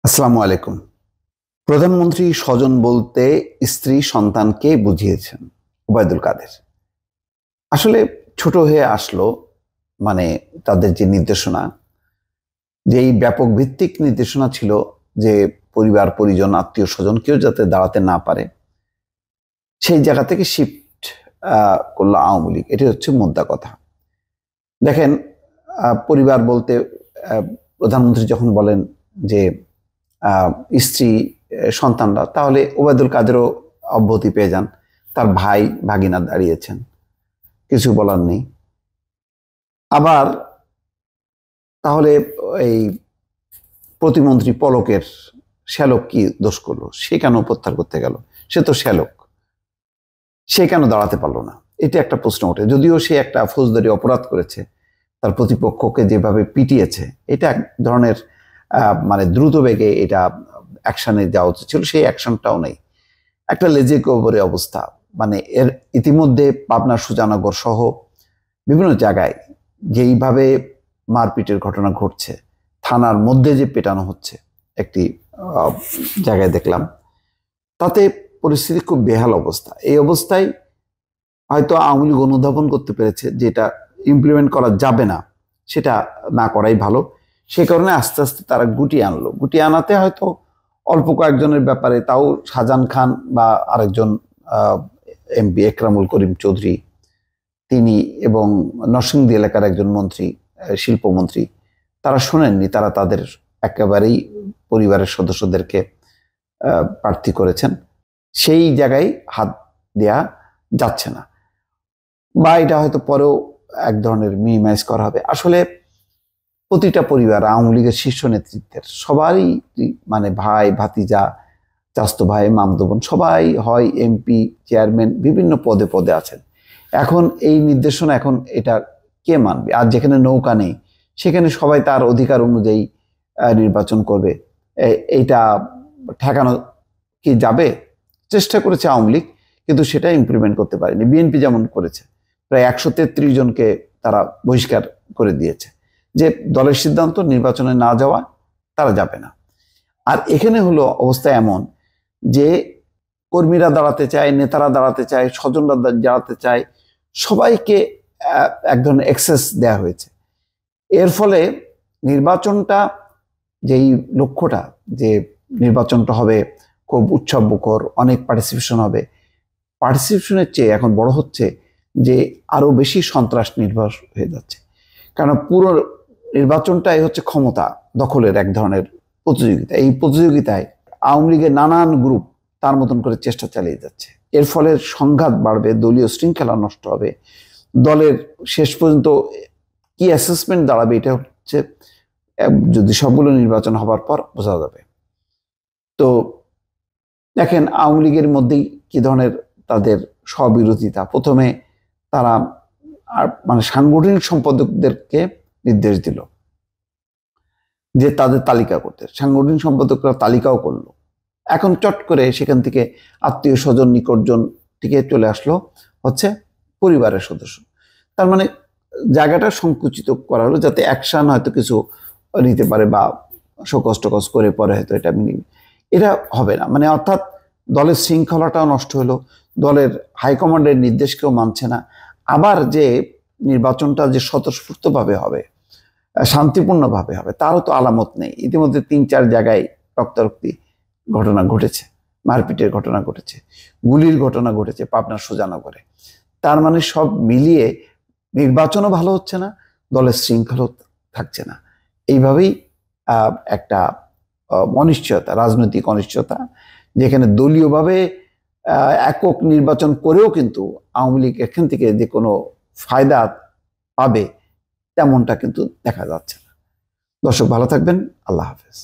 আসসালামু আলাইকুম। প্রধানমন্ত্রী স্বজন বলতে স্ত্রী সন্তানকে বুঝিয়েছেন ওবায়দুল কাদের। আসলে ছোট হয়ে আসলো মানে তাদের যে নির্দেশনা, যেই ব্যাপক ভিত্তিক নির্দেশনা ছিল যে পরিবার পরিজন আত্মীয় স্বজন কেউ যাতে দাঁড়াতে না পারে, সেই জায়গা থেকে শিফট করলো আওয়ামী লীগ। এটি হচ্ছে মোদ্দা কথা। দেখেন, পরিবার বলতে আহ, প্রধানমন্ত্রী যখন বলেন যে আহ, স্ত্রী সন্তানরা, তাহলে ওবায়দুল কাদেরও অব্যাহতি পেয়ে যান। তার ভাই ভাগিনা দাঁড়িয়েছেন, কিছু বলার নেই। আবার তাহলে এই প্রতিমন্ত্রী পলকের শ্যালক কি দোষ করলো? সে কেন প্রত্যাহার করতে গেল? সে তো শ্যালক, সে কেন দাঁড়াতে পারলো না? এটা একটা প্রশ্ন ওঠে। যদিও সে একটা ফৌজদারি অপরাধ করেছে, তার প্রতিপক্ষকে যেভাবে পিটিয়েছে, এটা এক ধরনের মানে দ্রুত বেগে এটা অ্যাকশনে যাওয়া উচিত ছিল, সেই অ্যাকশনটাও নেই। একটা লেজে গোবরে অবস্থা। মানে এর ইতিমধ্যে পাবনা সুজানগর সহ বিভিন্ন জায়গায় যেইভাবে মারপিটের ঘটনা ঘটছে, থানার মধ্যে যে পেটানো হচ্ছে, একটি জায়গায় দেখলাম, তাতে পরিস্থিতি খুব বেহাল অবস্থা। এই অবস্থায় হয়তো আওয়ামী লীগ অনুধাবন করতে পেরেছে যে এটা ইমপ্লিমেন্ট করা যাবে না, সেটা না করাই ভালো। সে কারণে আস্তে আস্তে তারা গুটিয়ে আনলো। গুটিয়ে আনাতে হয়তো অল্প কয়েকজনের ব্যাপারে, তাও শাহজাহান খান বা আরেকজন এমপি একরামুল করিম চৌধুরী, তিনি এবং নরসিংদী এলাকার একজন মন্ত্রী, শিল্পমন্ত্রী, তারা শোনেননি। তারা তাদের একেবারেই পরিবারের সদস্যদেরকে প্রার্থী করেছেন। সেই জায়গায় হাত দেয়া যাচ্ছে না, বা এটা হয়তো পরেও এক ধরনের মিনিমাইজ করা হবে। আসলে প্রতিটা পরিবার আওয়ামী লীগের শীর্ষ নেতৃত্বের সবারই, মানে ভাই ভাতিজা, চাস্তো ভাই মামদো বোন, সবাই হয় এমপি, চেয়ারম্যান, বিভিন্ন পদে পদে আছেন। এখন এই নির্দেশনা, এখন এটা কে মানবে? আর যেখানে নৌকা নেই, সেখানে সবাই তার অধিকার অনুযায়ী নির্বাচন করবে। এইটা ঠেকানো কি যাবে? চেষ্টা করেছে আওয়ামী লীগ, কিন্তু সেটা ইমপ্লিমেন্ট করতে পারেনি। বিএনপি যেমন করেছে, প্রায় 133 জনকে তারা বহিষ্কার করে দিয়েছে, যে দলের সিদ্ধান্ত নির্বাচনে না যাওয়া, তারা যাবে না। আর এখানে হলো অবস্থা এমন যে কর্মীরা দাঁড়াতে চায়, নেতারা দাঁড়াতে চায়, স্বজনরা দাঁড়াতে চায়, সবাইকে এক ধরনের অ্যাক্সেস দেওয়া হয়েছে। এর ফলে নির্বাচনটা, যেই লক্ষ্যটা, যে নির্বাচনটা হবে খুব উৎসব মুখর, অনেক পার্টিসিপেশন হবে, পার্টিসিপেশনের চেয়ে এখন বড় হচ্ছে যে আরো বেশি সন্ত্রাস নির্ভর হয়ে যাচ্ছে। কারণ পুরো নির্বাচনটাই হচ্ছে ক্ষমতা দখলের এক ধরনের প্রতিযোগিতা। এই প্রতিযোগিতায় আওয়ামী লীগের নানান গ্রুপ তার মতন করে চেষ্টা চালিয়ে যাচ্ছে। এর ফলে সংঘাত বাড়বে, দলীয় শৃঙ্খলা নষ্ট হবে। দলের শেষ পর্যন্ত কি অ্যাসেসমেন্ট দাঁড়াবে, এটা হচ্ছে যদি সবগুলো নির্বাচন হবার পর বোঝা যাবে। তো দেখেন, আওয়ামী লীগের মধ্যেই কি ধরনের তাদের স্ববিরোধিতা। প্রথমে তারা মানে সাংগঠনিক সম্পাদকদেরকে নির্দেশ দিল যে তাদের তালিকা করতে। সাংগঠনিক সম্পাদকরা তালিকাও করলো। এখন চট করে সেখান থেকে আত্মীয় স্বজন নিকটজন থেকে চলে আসলো হচ্ছে পরিবারের সদস্য। তার মানে জায়গাটা সংকুচিত করা হলো, যাতে অ্যাকশন হয়তো কিছু নিতে পারে, বা শোকজ টোকজ করে পরে হয়তো এটা এটা হবে না। মানে অর্থাৎ দলের শৃঙ্খলাটাও নষ্ট হলো, দলের হাইকমান্ডের নির্দেশকেও মানছে না। আবার যে নির্বাচনটা যে স্বতঃস্ফূর্তভাবে হবে, শান্তিপূর্ণভাবে হবে, তারও তো আলামত নেই। ইতিমধ্যে 3-4 জায়গায় রক্তারক্তি ঘটনা ঘটেছে, মারপিটের ঘটনা ঘটেছে, গুলির ঘটনা ঘটেছে পাবনার সুজানগরে। তার মানে সব মিলিয়ে নির্বাচনও ভালো হচ্ছে না, দলের শৃঙ্খলা থাকছে না। এইভাবেই একটা অনিশ্চয়তা, রাজনৈতিক অনিশ্চয়তা, যেখানে দলীয়ভাবে একক নির্বাচন করেও কিন্তু আওয়ামী লীগ এখান থেকে যে কোনো ফায়দা পাবে, তেমনটা কিন্তু দেখা যাচ্ছে না। দর্শক, ভালো থাকবেন। আল্লাহ হাফেজ।